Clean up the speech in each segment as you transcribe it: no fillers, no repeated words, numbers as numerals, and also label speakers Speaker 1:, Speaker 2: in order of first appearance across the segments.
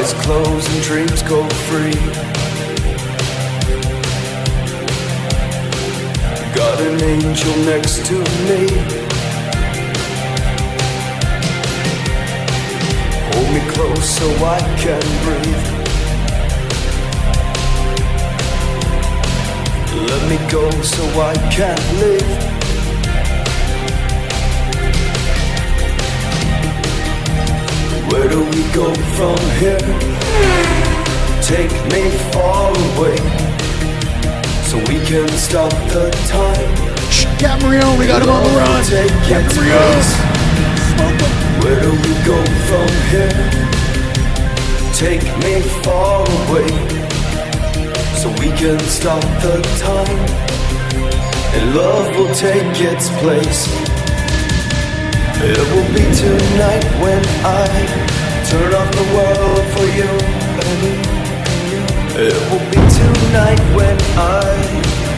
Speaker 1: Eyes closed and dreams go free. Got an angel next to me. Hold me close so I can breathe. Let me go so I can live. Where do we go from here? Take me far away, so we can stop the time.
Speaker 2: Captain Rion, we got him on the run. Captain Rion.
Speaker 1: Where do we go from here? Take me far away, so we can stop the time, and love will take its place. It will be tonight when I turn off the world for you. It will be tonight when I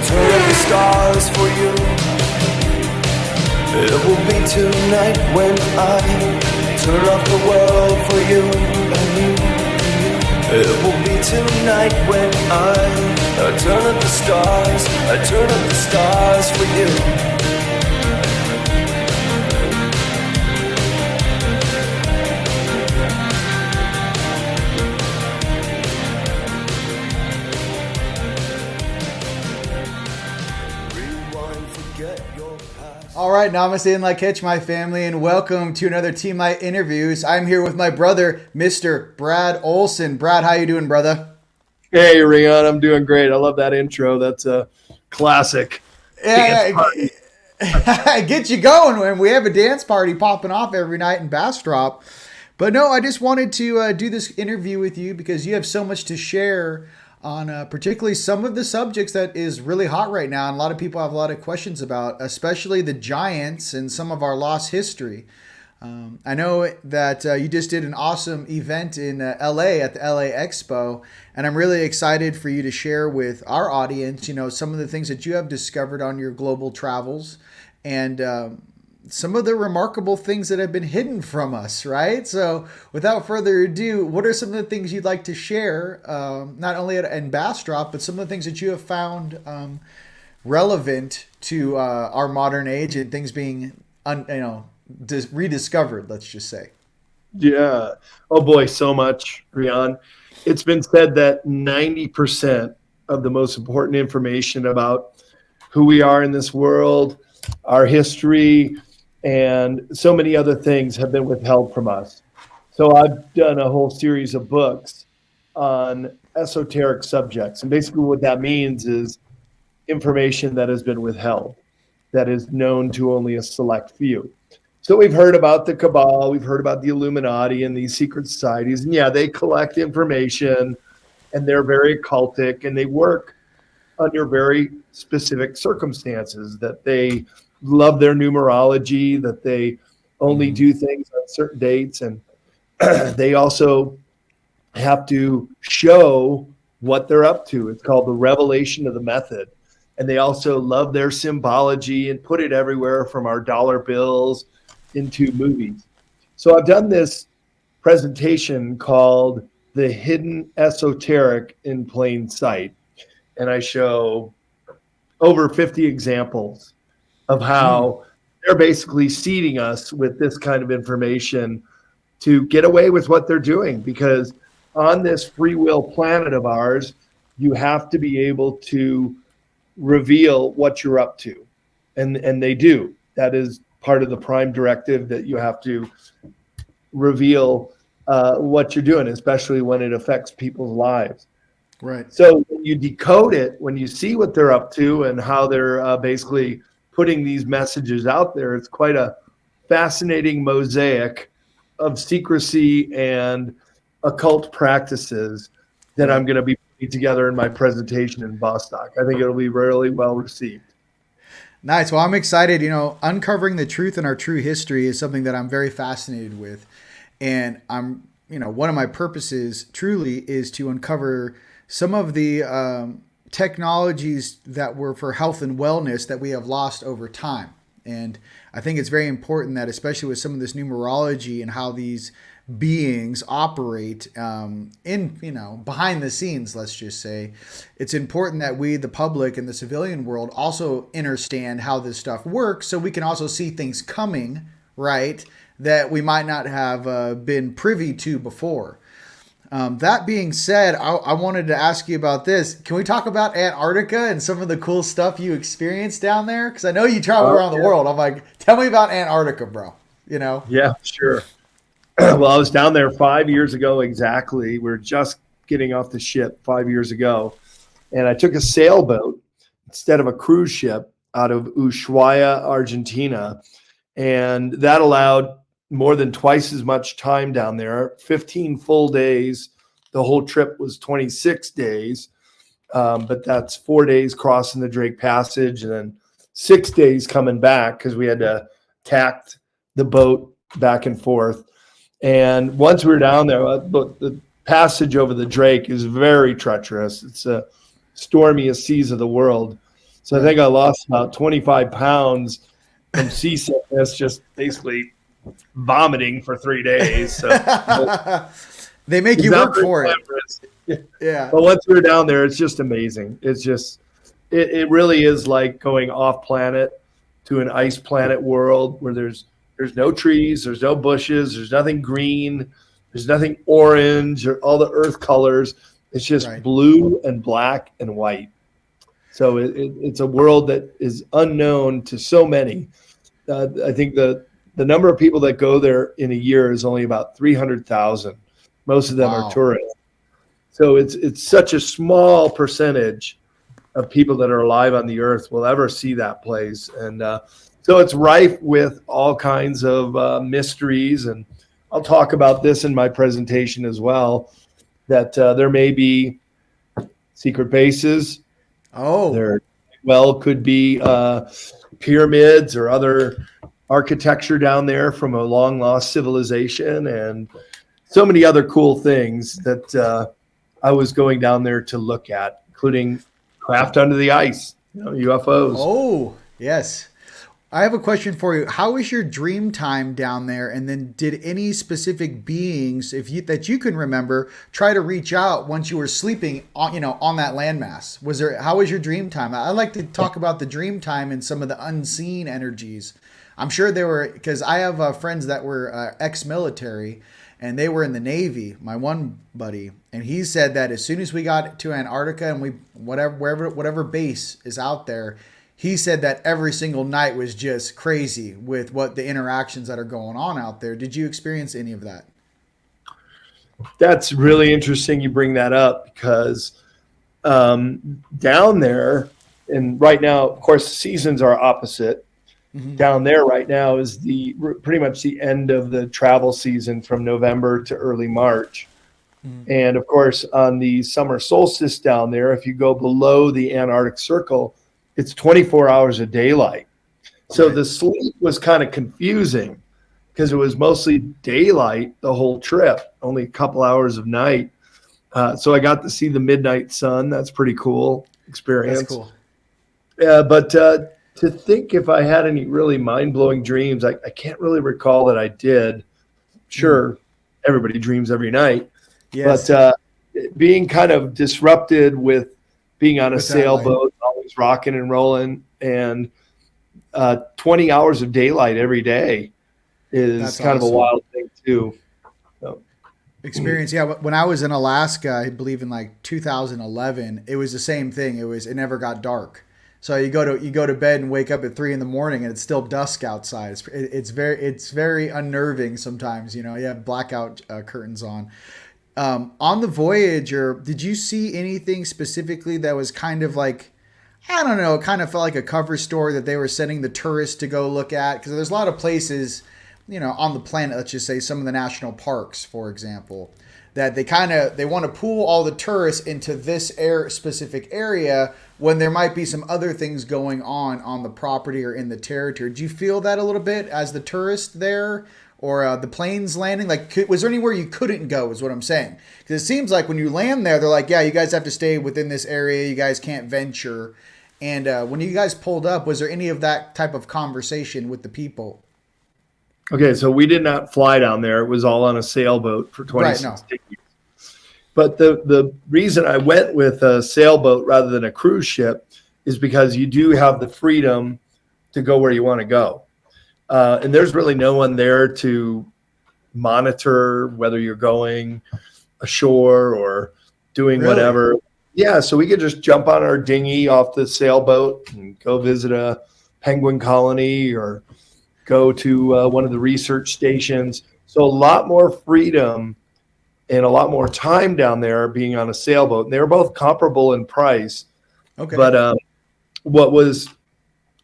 Speaker 1: turn off the stars for you. It will be tonight when I turn off the world for you. It will be tonight when I turn off the stars. I turn off the stars for you.
Speaker 2: All right, namaste and like my family, and welcome to another Team Light Interviews. I'm here with my brother, Mr. Brad Olsen. Brad, how you doing, brother?
Speaker 3: Hey, Rion, I'm doing great. I love that intro. That's a classic.
Speaker 2: Yeah, get you going when we have a dance party popping off every night in Bastrop. But no, I just wanted to do this interview with you because you have so much to share on particularly some of the subjects that is really hot right now, and a lot of people have a lot of questions about, especially the giants and some of our lost history. I know that you just did an awesome event in LA at the LA Expo, and I'm really excited for you to share with our audience, some of the things that you have discovered on your global travels and some of the remarkable things that have been hidden from us, right? So without further ado, what are some of the things you'd like to share, not only in Bastrop, but some of the things that you have found relevant to our modern age and things being, rediscovered, let's just say.
Speaker 3: Yeah. Oh boy, so much, Rion. It's been said that 90% of the most important information about who we are in this world, our history, and so many other things have been withheld from us. So I've done a whole series of books on esoteric subjects. And basically what that means is information that has been withheld, that is known to only a select few. So we've heard about the Cabal, we've heard about the Illuminati and these secret societies. And yeah, they collect information and they're very occultic and they work under very specific circumstances, that they love their numerology, that they only do things on certain dates, and they also have to show what they're up to. It's called the revelation of the method. And they also love their symbology and put it everywhere from our dollar bills into movies. So I've done this presentation called The Hidden Esoteric in Plain Sight. And I show over 50 examples of how they're basically seeding us with this kind of information to get away with what they're doing. Because on this free will planet of ours, you have to be able to reveal what you're up to. And they do. That is part of the prime directive, that you have to reveal what you're doing, especially when it affects people's lives.
Speaker 2: Right.
Speaker 3: So when you decode it, when you see what they're up to and how they're basically putting these messages out there, it's quite a fascinating mosaic of secrecy and occult practices that I'm going to be putting together in my presentation in Vostok. I think it'll be really well received.
Speaker 2: Nice. Well, I'm excited. Uncovering the truth in our true history is something that I'm very fascinated with. And I'm, one of my purposes truly is to uncover some of the technologies that were for health and wellness that we have lost over time. And I think it's very important that, especially with some of this numerology and how these beings operate behind the scenes, let's just say, it's important that we, the public and the civilian world, also understand how this stuff works, so we can also see things coming, right, that we might not have been privy to before. That being said, I wanted to ask you about this. Can we talk about Antarctica and some of the cool stuff you experienced down there? Because I know you travel around the world. I'm like, tell me about Antarctica, bro.
Speaker 3: Yeah, sure. Well, I was down there 5 years ago exactly. We're just getting off the ship 5 years ago. And I took a sailboat instead of a cruise ship out of Ushuaia, Argentina. And that allowed more than twice as much time down there, 15 full days. The whole trip was 26 days. But that's 4 days crossing the Drake Passage and then 6 days coming back because we had to tack the boat back and forth. And once we were down there, the passage over the Drake is very treacherous. It's the stormiest seas of the world. So I think I lost about 25 pounds from seasickness, just basically vomiting for 3 days. So
Speaker 2: they make you work for it. Yeah.
Speaker 3: But once we were down there, it's just amazing. It's just, it really is like going off planet to an ice planet world where there's no trees, there's no bushes, there's nothing green, there's nothing orange or all the earth colors. It's just blue and black and white. So it's a world that is unknown to so many. I think the number of people that go there in a year is only about 300,000. Most of them are tourists. So it's such a small percentage of people that are alive on the earth will ever see that place. And so it's rife with all kinds of mysteries. And I'll talk about this in my presentation as well, that there may be secret bases. There could be pyramids or other architecture down there from a long lost civilization and so many other cool things that I was going down there to look at, including craft under the ice, UFOs.
Speaker 2: Oh, yes. I have a question for you. How was your dream time down there? And then did any specific beings, that you can remember, try to reach out once you were sleeping on that landmass? How was your dream time? I'd like to talk about the dream time and some of the unseen energies. I'm sure there were, because I have friends that were ex-military and they were in the Navy, my one buddy, and he said that as soon as we got to Antarctica and whatever base is out there, he said that every single night was just crazy with what the interactions that are going on out there. Did you experience any of that?
Speaker 3: That's really interesting you bring that up because down there, and right now, of course, seasons are opposite. Mm-hmm. Down there right now is pretty much the end of the travel season from November to early March. Mm-hmm. And of course, on the summer solstice down there, if you go below the Antarctic Circle, it's 24 hours of daylight. So the sleep was kind of confusing because it was mostly daylight the whole trip, only a couple hours of night. So I got to see the midnight sun. That's pretty cool experience.
Speaker 2: That's cool.
Speaker 3: But to think if I had any really mind-blowing dreams, I can't really recall that I did. Sure, everybody dreams every night. Yes. But being kind of disrupted with being on a sailboat, always rocking and rolling, and 20 hours of daylight every day is kind of a wild thing too. So.
Speaker 2: Experience. Yeah. When I was in Alaska, I believe in like 2011, it was the same thing. It never got dark. So you go to bed and wake up at 3 a.m. and it's still dusk outside. It's very unnerving sometimes. You have blackout curtains on. On the Voyager, did you see anything specifically that was kind of like, I don't know, it kind of felt like a cover story that they were sending the tourists to go look at? Because there's a lot of places, on the planet, let's just say some of the national parks, for example, that they want to pool all the tourists into this specific area when there might be some other things going on the property or in the territory. Do you feel that a little bit as the tourist there? Or the planes landing? Like, was there anywhere you couldn't go, is what I'm saying? Because it seems like when you land there, they're like, yeah, you guys have to stay within this area. You guys can't venture. And when you guys pulled up, was there any of that type of conversation with the people?
Speaker 3: Okay, so we did not fly down there. It was all on a sailboat for 26
Speaker 2: Right. No.
Speaker 3: days. But the reason I went with a sailboat rather than a cruise ship is because you do have the freedom to go where you want to go. And there's really no one there to monitor whether you're going ashore or doing
Speaker 2: Really?
Speaker 3: whatever. Yeah, so we could just jump on our dinghy off the sailboat and go visit a penguin colony or go to one of the research stations. So a lot more freedom and a lot more time down there being on a sailboat. And they were both comparable in price.
Speaker 2: Okay.
Speaker 3: But what was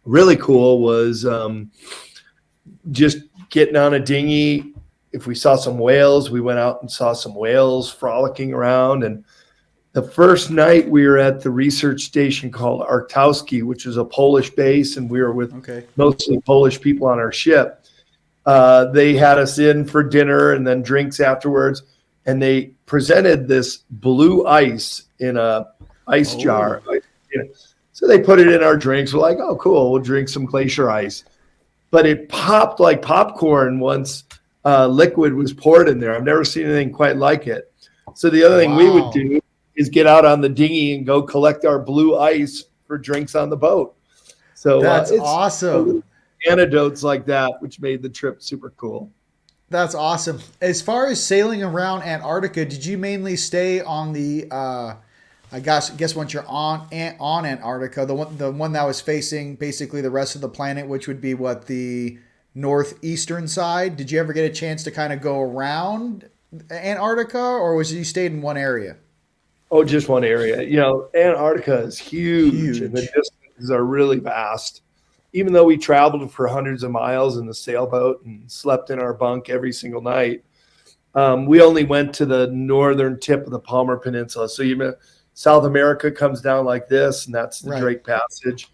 Speaker 3: really cool was just getting on a dinghy. If we saw some whales, we went out and saw some whales frolicking around. And the first night we were at the research station called Arctowski, which is a Polish base, and we were with mostly Polish people on our ship. They had us in for dinner and then drinks afterwards, and they presented this blue ice in a ice jar. So they put it in our drinks. We're like, oh, cool, we'll drink some glacier ice. But it popped like popcorn once liquid was poured in there. I've never seen anything quite like it. So the other thing we would do is get out on the dinghy and go collect our blue ice for drinks on the boat. So
Speaker 2: that's awesome.
Speaker 3: Anecdotes like that, which made the trip super cool.
Speaker 2: That's awesome. As far as sailing around Antarctica, did you mainly stay on the, I guess once you're on Antarctica, the one that was facing basically the rest of the planet, which would be what, the northeastern side? Did you ever get a chance to kind of go around Antarctica, or was you stayed in one area?
Speaker 3: Oh, just one area. Antarctica is huge. And the distances are really vast. Even though we traveled for hundreds of miles in the sailboat and slept in our bunk every single night, we only went to the northern tip of the Palmer Peninsula. So South America comes down like this, and that's the Drake Passage.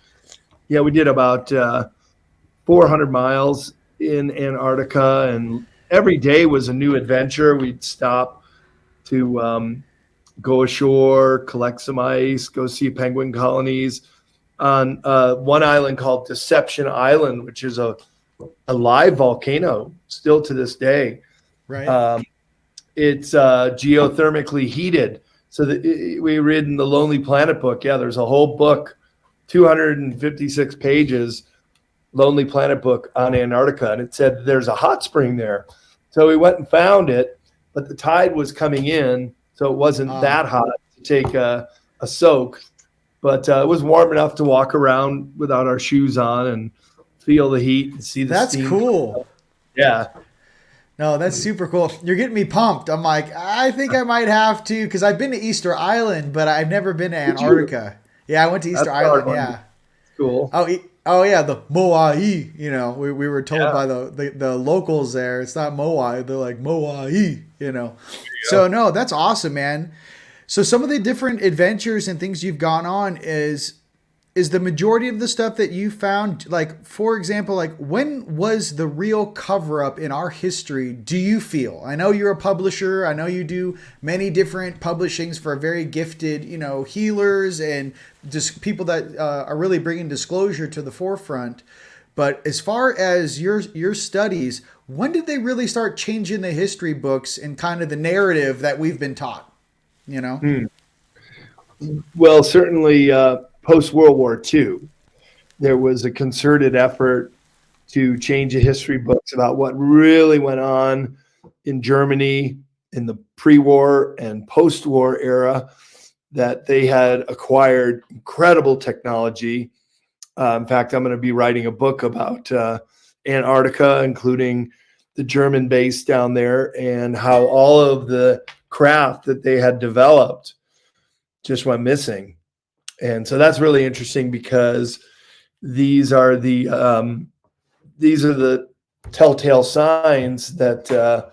Speaker 3: Yeah, we did about 400 miles in Antarctica, and every day was a new adventure. We'd stop to go ashore, collect some ice, go see penguin colonies on one island called Deception Island, which is a live volcano still to this day.
Speaker 2: Right.
Speaker 3: It's geothermically heated. So we read in the Lonely Planet book. Yeah, there's a whole book, 256 pages, Lonely Planet book on Antarctica. And it said there's a hot spring there. So we went and found it, but the tide was coming in. So it wasn't that hot to take a soak, but it was warm enough to walk around without our shoes on and feel the heat and see the steam.
Speaker 2: That's cool.
Speaker 3: Yeah.
Speaker 2: No, that's super cool. You're getting me pumped. I'm like, I think I might have to, because I've been to Easter Island, but I've never been to Antarctica. Yeah, I went to Easter Island. Yeah.
Speaker 3: Cool.
Speaker 2: Oh yeah, the Moai. We were told by the locals there, it's not Moai. They're like Moai. So no, that's awesome, man. So some of the different adventures and things you've gone on is the majority of the stuff that you found, like, for example, like, when was the real cover up in our history, do you feel? I know you're a publisher. I know you do many different publishings for very gifted, healers and just people that are really bringing disclosure to the forefront. But as far as your studies, when did they really start changing the history books and kind of the narrative that we've been taught?
Speaker 3: Well, certainly post-World War II, there was a concerted effort to change the history books about what really went on in Germany in the pre-war and post-war era, that they had acquired incredible technology. In fact, I'm going to be writing a book about Antarctica, including the German base down there, and how all of the craft that they had developed just went missing. And so that's really interesting, because these are the telltale signs that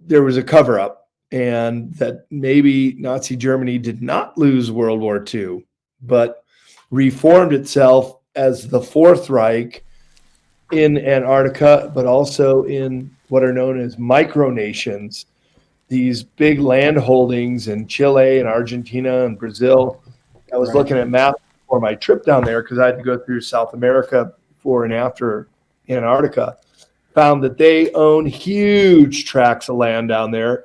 Speaker 3: there was a cover up, and that maybe Nazi Germany did not lose World War II, but reformed itself as the Fourth Reich in Antarctica, but also in what are known as micronations, these big land holdings in Chile and Argentina and Brazil. I was looking at maps before my trip down there, because I had to go through South America before and after Antarctica, found that they own huge tracts of land down there.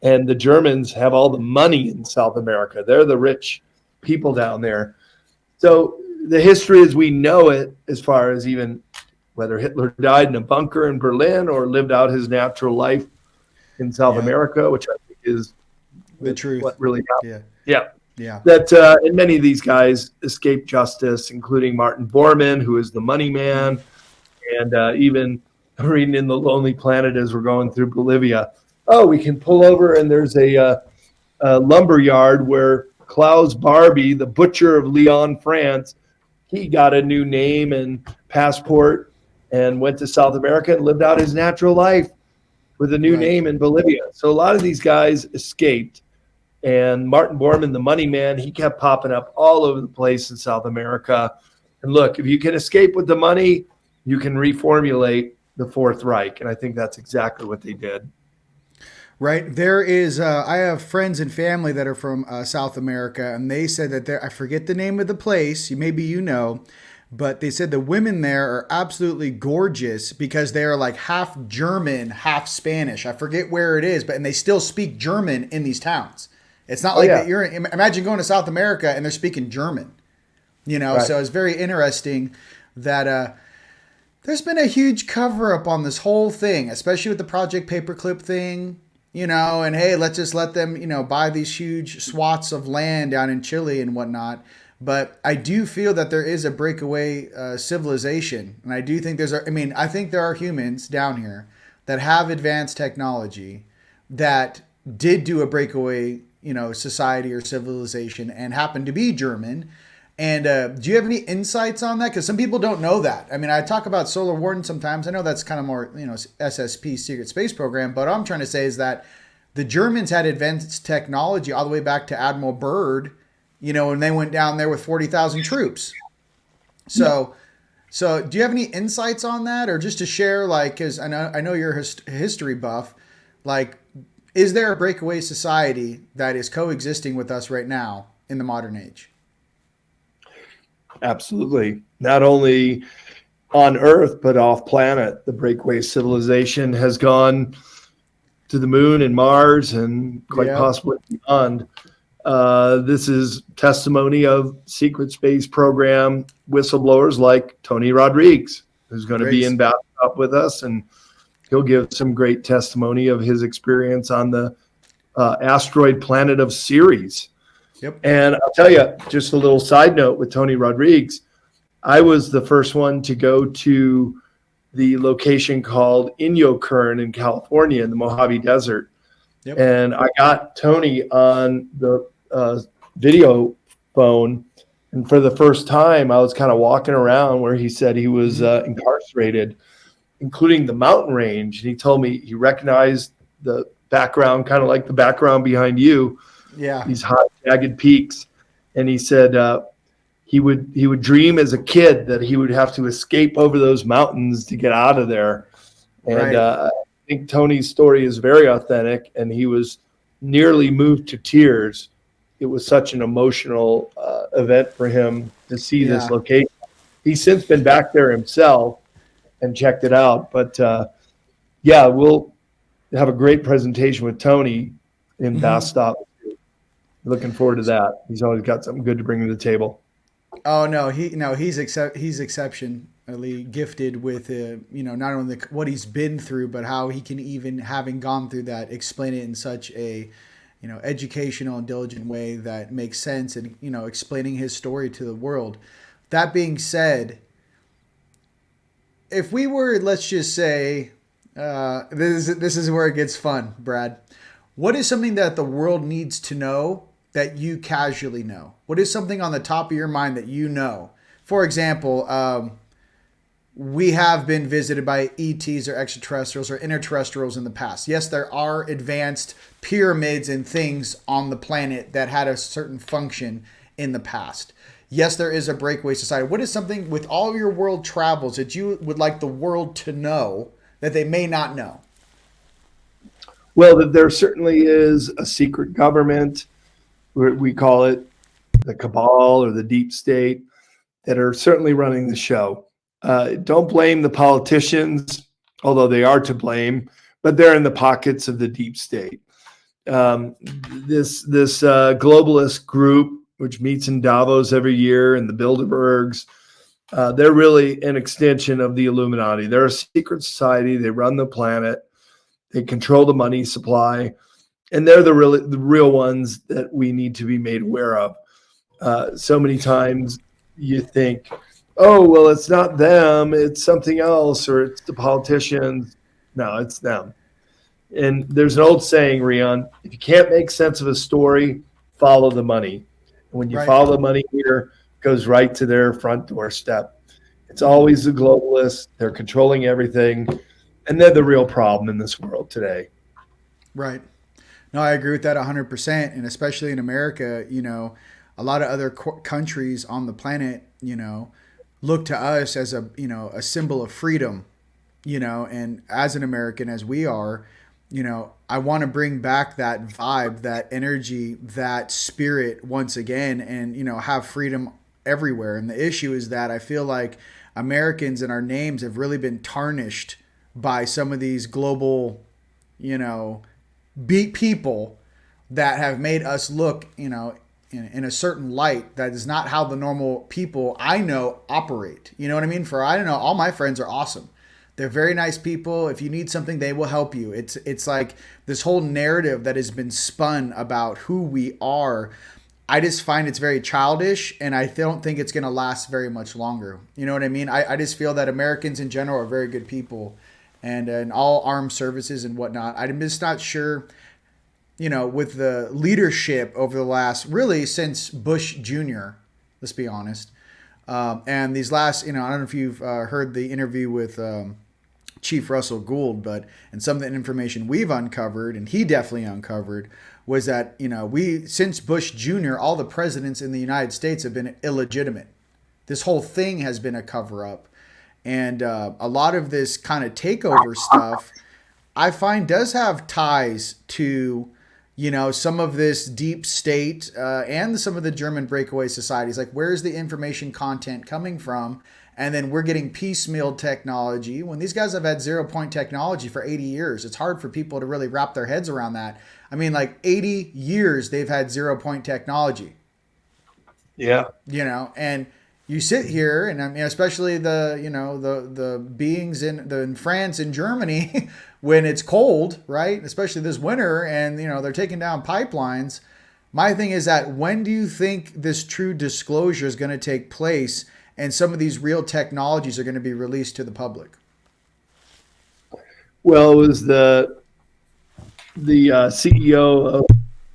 Speaker 3: And the Germans have all the money in South America. They're the rich people down there. So the history as we know it, as far as even whether Hitler died in a bunker in Berlin or lived out his natural life in South America, which I think is
Speaker 2: the truth.
Speaker 3: What really happened.
Speaker 2: Yeah.
Speaker 3: That and many of these guys escaped justice, including Martin Bormann, who is the money man, and even reading in The Lonely Planet as we're going through Bolivia. Oh, we can pull over and there's a lumber yard where Klaus Barbie, the butcher of Lyon, France, he got a new name and passport and went to South America and lived out his natural life with a new name in Bolivia. So a lot of these guys escaped. And Martin Bormann, the money man, he kept popping up all over the place in South America. And look, if you can escape with the money, you can reformulate the Fourth Reich. And I think that's exactly what they did.
Speaker 2: Right. There is, I have friends and family that are from South America, and they said that I forget the name of the place, maybe you know, but they said the women there are absolutely gorgeous because they are like half German, half Spanish. I forget where it is, and they still speak German in these towns. It's not like that imagine going to South America and they're speaking German, So it's very interesting that there's been a huge cover up on this whole thing, especially with the Project Paperclip thing, and hey, let's just let them, buy these huge swaths of land down in Chile and whatnot. But I do feel that there is a breakaway civilization. And I do think I think there are humans down here that have advanced technology that did do a breakaway society or civilization and happen to be German. And do you have any insights on that? Because some people don't know that. I mean, I talk about Solar Warden sometimes. I know that's kind of more, SSP, Secret Space Program. But what I'm trying to say is that the Germans had advanced technology all the way back to Admiral Byrd, and they went down there with 40,000 troops. So do you have any insights on that? Or just to share, because I know you're a history buff, is there a breakaway society that is coexisting with us right now in the modern age?
Speaker 3: Absolutely. Not only on Earth, but off planet. The breakaway civilization has gone to the moon and Mars and quite possibly beyond. This is testimony of secret space program whistleblowers like Tony Rodriguez, who's going to be in Bathtub with us, and he'll give some great testimony of his experience on the asteroid planet of Ceres.
Speaker 2: Yep.
Speaker 3: And I'll tell you, just a little side note with Tony Rodriguez, I was the first one to go to the location called Inyokern in California in the Mojave Desert.
Speaker 2: Yep.
Speaker 3: And I got Tony on the video phone. And for the first time, I was kind of walking around where he said he was incarcerated, including the mountain range. And he told me he recognized the background, kind of like the background behind you.
Speaker 2: Yeah.
Speaker 3: These high, jagged peaks. And he said he would dream as a kid that he would have to escape over those mountains to get out of there. And I think Tony's story is very authentic, and he was nearly moved to tears. It was such an emotional event for him to see this location. He's since been back there himself and checked it out. But we'll have a great presentation with Tony in Bathtub. Looking forward to that. He's always got something good to bring to the table.
Speaker 2: Oh no, he's exceptionally gifted with not only what he's been through, but how he can, even having gone through that, explain it in such a educational and diligent way that makes sense, and explaining his story to the world. That being said, if we were, let's just say, this is where it gets fun, Brad. What is something that the world needs to know that you casually know? What is something on the top of your mind that you know? For example, we have been visited by ETs or extraterrestrials or interterrestrials in the past. Yes, there are advanced pyramids and things on the planet that had a certain function in the past. Yes, there is a breakaway society. What is something with all of your world travels that you would like the world to know that they may not know?
Speaker 3: Well, there certainly is a secret government. We call it the cabal or the deep state. that are certainly running the show. Don't blame the politicians, although they are to blame, but they're in the pockets of the deep state. This globalist group, which meets in Davos every year, and the Bilderbergs, they're really an extension of the Illuminati. They're a secret society. They run the planet. They control the money supply, and they're the real ones that we need to be made aware of. So many times you think, oh, well, it's not them, it's something else, or it's the politicians. No, it's them. And there's an old saying, Rion, if you can't make sense of a story, follow the money. And when you follow the money here, it goes right to their front doorstep. It's always the globalists. They're controlling everything. And they're the real problem in this world today.
Speaker 2: Right. No, I agree with that 100%. And especially in America, a lot of other countries on the planet, look to us as a symbol of freedom, and as an American, as we are, I want to bring back that vibe, that energy, that spirit once again, and, have freedom everywhere. And the issue is that I feel like Americans and our names have really been tarnished by some of these global, beat people that have made us look, in a certain light that is not how the normal people I know operate. You know what I mean? I don't know, all my friends are awesome. They're very nice people. If you need something, they will help you. It's like this whole narrative that has been spun about who we are. I just find it's very childish, and I don't think it's going to last very much longer. You know what I mean? I just feel that Americans in general are very good people, and in all armed services and whatnot. I'm just not sure, with the leadership over the last, really since Bush Jr., let's be honest. And these last, I don't know if you've heard the interview with Chief Russell Gould, and some of the information we've uncovered, and he definitely uncovered, was that, since Bush Jr., all the presidents in the United States have been illegitimate. This whole thing has been a cover up. And a lot of this kind of takeover stuff, I find, does have ties to, some of this deep state and some of the German breakaway societies. Like, where's the information content coming from? And then we're getting piecemeal technology. When these guys have had 0-point technology for 80 years, it's hard for people to really wrap their heads around that. I mean, like 80 years they've had 0-point technology.
Speaker 3: Yeah.
Speaker 2: And you sit here, and I mean, especially the beings in France and Germany, when it's cold, right? Especially this winter, and they're taking down pipelines. My thing is that, when do you think this true disclosure is going to take place, and some of these real technologies are going to be released to the public?
Speaker 3: Well, it was the CEO of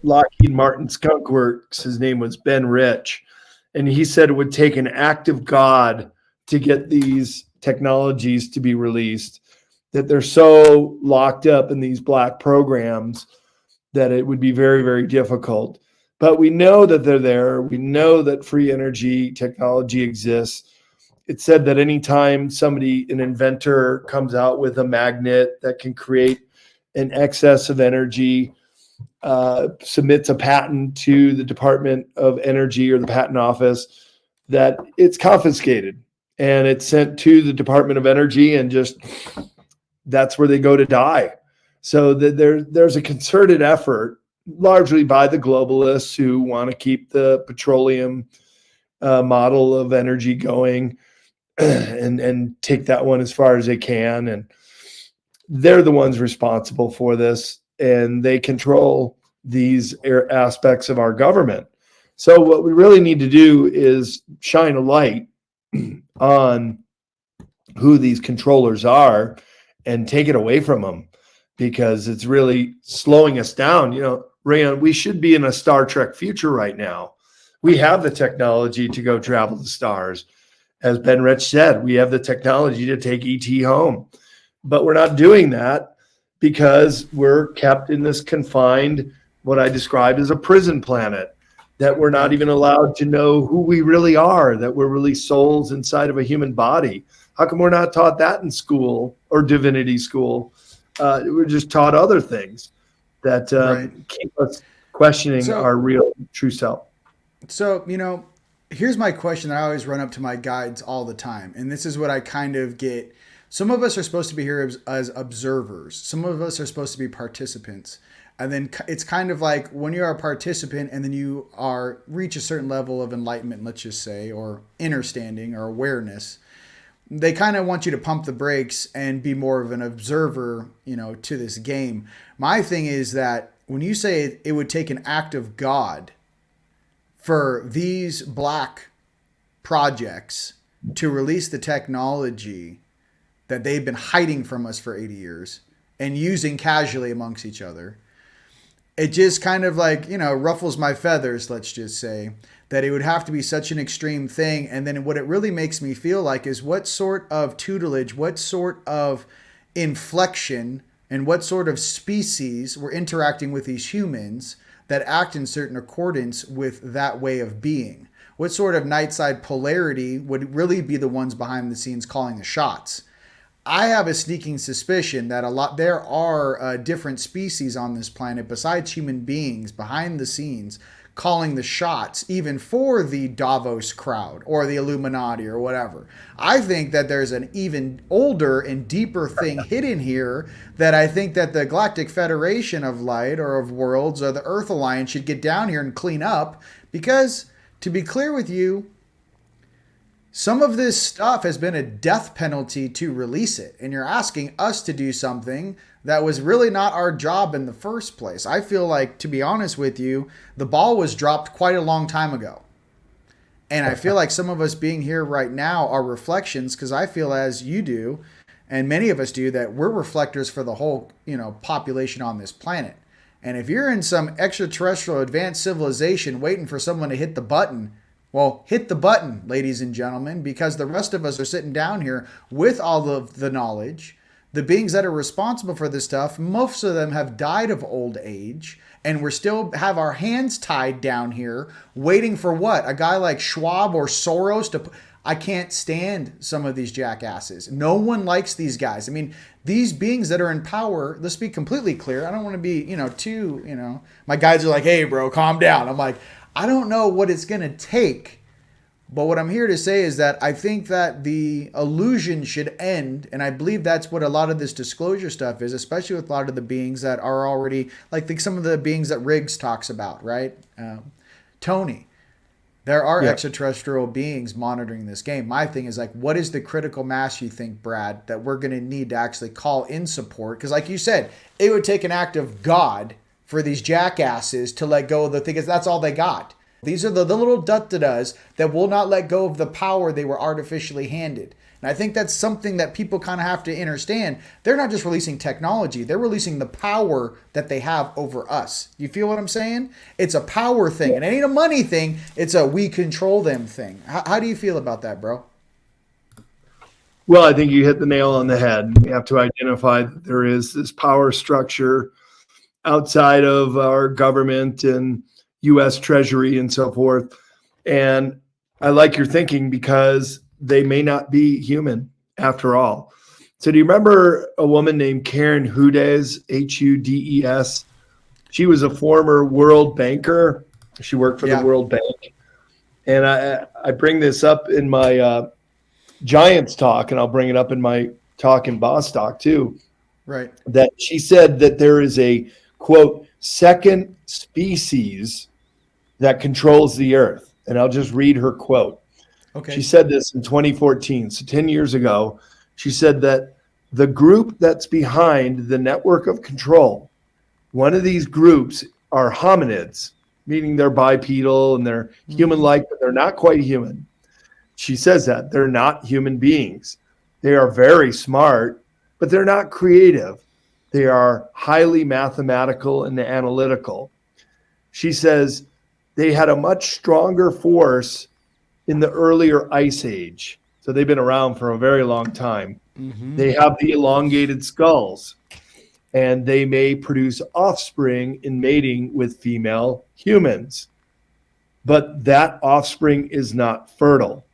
Speaker 3: Lockheed Martin Skunk Works. His name was Ben Rich. And he said it would take an act of God to get these technologies to be released, that they're so locked up in these black programs that it would be very, very difficult. But we know that they're there. We know that free energy technology exists. It said that anytime an inventor comes out with a magnet that can create an excess of energy, submits a patent to the Department of Energy or the Patent Office, that it's confiscated and it's sent to the Department of Energy, and just that's where they go to die. So there's a concerted effort, largely by the globalists, who want to keep the petroleum model of energy going and take that one as far as they can. And they're the ones responsible for this, and they control these aspects of our government. So what we really need to do is shine a light on who these controllers are and take it away from them, because it's really slowing us down. Rion, we should be in a Star Trek future right now. We have the technology to go travel the stars. As Ben Rich said, we have the technology to take ET home, but we're not doing that because we're kept in this confined, what I described as a prison planet, that we're not even allowed to know who we really are, that we're really souls inside of a human body. How come we're not taught that in school or divinity school? We're just taught other things that keep us questioning our real true self.
Speaker 2: So, here's my question that I always run up to my guides all the time. And this is what I kind of get. Some of us are supposed to be here as observers. Some of us are supposed to be participants. And then it's kind of like when you're a participant and then you reach a certain level of enlightenment, let's just say, or understanding or awareness, they kind of want you to pump the brakes and be more of an observer, to this game. My thing is that when you say it would take an act of God for these black projects to release the technology that they've been hiding from us for 80 years and using casually amongst each other, it just kind of like, ruffles my feathers, let's just say, that it would have to be such an extreme thing. And then what it really makes me feel like is what sort of tutelage, what sort of inflection, and what sort of species were interacting with these humans that act in certain accordance with that way of being. What sort of night side polarity would really be the ones behind the scenes calling the shots? I have a sneaking suspicion that there are different species on this planet besides human beings behind the scenes calling the shots, even for the Davos crowd or the Illuminati or whatever. I think that there's an even older and deeper thing hidden here that I think that the Galactic Federation of Light or of Worlds or the Earth Alliance should get down here and clean up, because to be clear with you, some of this stuff has been a death penalty to release it. And you're asking us to do something that was really not our job in the first place. I feel like, to be honest with you, the ball was dropped quite a long time ago. And I feel like some of us being here right now are reflections, because I feel, as you do, and many of us do, that we're reflectors for the whole, population on this planet. And if you're in some extraterrestrial advanced civilization waiting for someone to hit the button, well, hit the button, ladies and gentlemen, because the rest of us are sitting down here with all of the knowledge. The beings that are responsible for this stuff, most of them have died of old age, and we're still have our hands tied down here waiting for what? A guy like Schwab or Soros to... I can't stand some of these jackasses. No one likes these guys. I mean, these beings that are in power, let's be completely clear. I don't want to be, my guys are like, hey, bro, calm down. I'm like, I don't know what it's going to take, but what I'm here to say is that I think that the illusion should end, and I believe that's what a lot of this disclosure stuff is, especially with a lot of the beings that are already, like some of the beings that Riggs talks about, right? Tony. There are extraterrestrial beings monitoring this game. My thing is, like, what is the critical mass you think, Brad, that we're going to need to actually call in support? Because like you said, it would take an act of God for these jackasses to let go of the thing, because that's all they got. These are the little da-da-das that will not let go of the power they were artificially handed. And I think that's something that people kind of have to understand. They're not just releasing technology. They're releasing the power that they have over us. You feel what I'm saying? It's a power thing. And it ain't a money thing. It's a we control them thing. How do you feel about that, bro?
Speaker 3: Well, I think you hit the nail on the head. We have to identify that there is this power structure outside of our government and U.S. Treasury and so forth. And I like your thinking, because they may not be human after all. So do you remember a woman named Karen Hudes, Hudes? She was a former world banker. She worked for the World Bank. And I bring this up in my Giants talk, and I'll bring it up in my talk in Boss Talk too.
Speaker 2: Right.
Speaker 3: That she said that there is a, quote, second species that controls the earth. And I'll just read her quote. Okay. She said this in 2014, so 10 years ago. She said that the group that's behind the network of control, one of these groups are hominids, meaning they're bipedal and they're human-like, but they're not quite human. She says that they're not human beings. They are very smart, but they're not creative. They are highly mathematical and analytical. She says they had a much stronger force in the earlier ice age. So they've been around for a very long time. Mm-hmm. They have the elongated skulls, and they may produce offspring in mating with female humans. But that offspring is not fertile.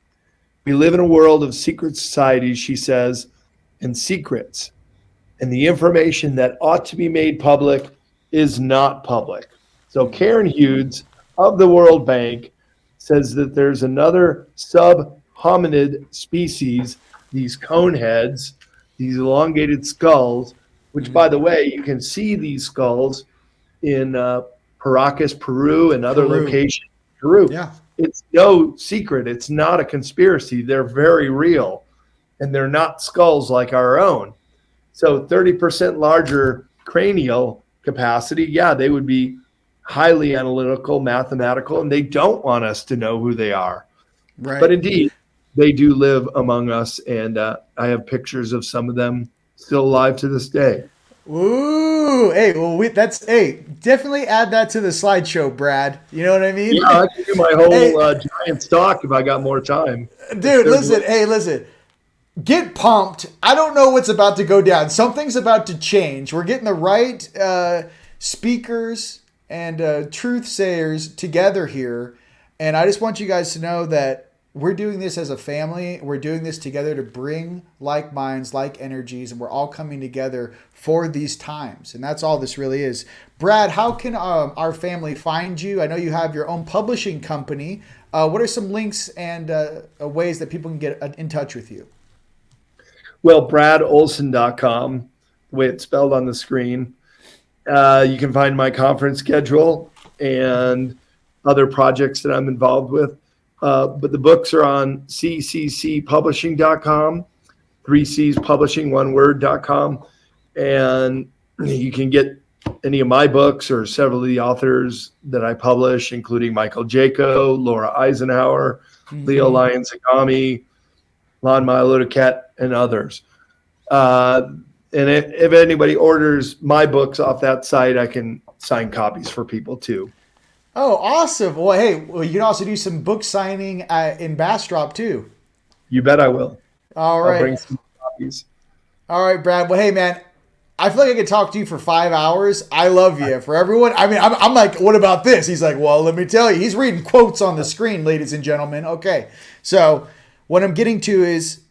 Speaker 3: We live in a world of secret societies, she says, and secrets. And the information that ought to be made public is not public. So Karen Hudes of the World Bank says that there's another sub-hominid species, these cone heads, these elongated skulls, which, by the way, you can see these skulls in Paracas, Peru, and other locations in Peru.
Speaker 2: Yeah.
Speaker 3: It's no secret. It's not a conspiracy. They're very real, and they're not skulls like our own. So 30% larger cranial capacity, yeah, they would be highly analytical, mathematical, and they don't want us to know who they are.
Speaker 2: Right.
Speaker 3: But indeed, they do live among us, and I have pictures of some of them still alive to this day.
Speaker 2: Ooh, hey, well, definitely add that to the slideshow, Brad. You know what I mean?
Speaker 3: Yeah, I can do my whole giant stock if I got more time.
Speaker 2: Dude, listen. Get pumped. I don't know what's about to go down. Something's about to change. We're getting the right speakers and truth sayers together here. And I just want you guys to know that we're doing this as a family. We're doing this together to bring like minds, like energies, and we're all coming together for these times. And that's all this really is. Brad, how can our family find you? I know you have your own publishing company. What are some links and ways that people can get in touch with you?
Speaker 3: Well, bradolsen.com, the way it's spelled on the screen. You can find my conference schedule and other projects that I'm involved with. But the books are on cccpublishing.com, 3C's publishing, one word.com. And you can get any of my books or several of the authors that I publish, including Michael Jaco, Laura Eisenhower, Leo Lyons-Agami, Lon Milo-Duquette, and others. And if anybody orders my books off that site, I can sign copies for people too.
Speaker 2: Oh, awesome. Well, hey, you can also do some book signing in Bastrop too.
Speaker 3: You bet I will.
Speaker 2: All right.
Speaker 3: I'll bring some copies.
Speaker 2: All right, Brad. Well, hey, man, I feel like I could talk to you for 5 hours. I love you. For everyone, I mean, I'm like, what about this? He's like, well, let me tell you. He's reading quotes on the screen, ladies and gentlemen. Okay. So what I'm getting to is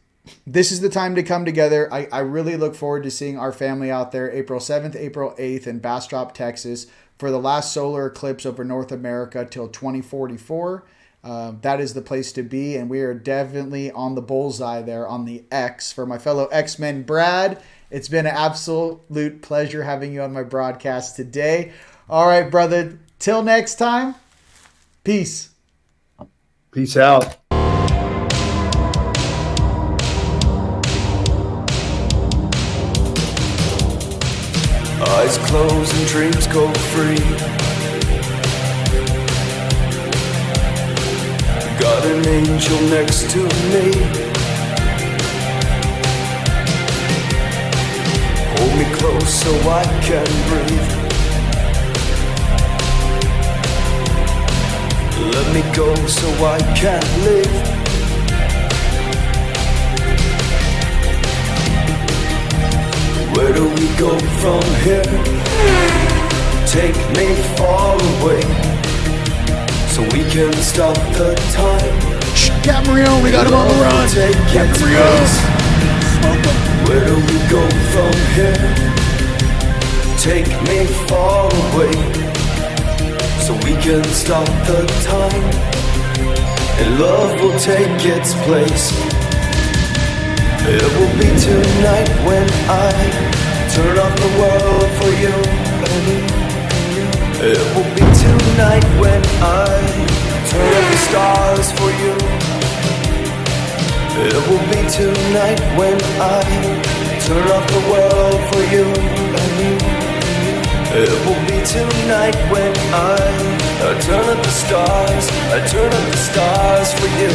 Speaker 2: this is the time to come together. I really look forward to seeing our family out there April 7th, April 8th in Bastrop, Texas for the last solar eclipse over North America till 2044. That is the place to be, and we are definitely on the bullseye there on the X. For my fellow X-Men, Brad, it's been an absolute pleasure having you on my broadcast today. All right, brother, till next time, peace.
Speaker 3: Peace out.
Speaker 1: Eyes closed and dreams go free. Got an angel next to me. Hold me close so I can breathe. Let me go so I can live. Where do we go from here? Take me far away, so we can stop the time.
Speaker 2: Captain Rion, we got him on the run.
Speaker 1: Captain Rion. Where do we go from here? Take me far away, so we can stop the time. And love will take its place. It will be tonight when I turn off the world for you. It will be tonight when I turn off the stars for you. It will be tonight when I turn off the world for you. It will be tonight when I turn up the stars. I turn up the stars for you.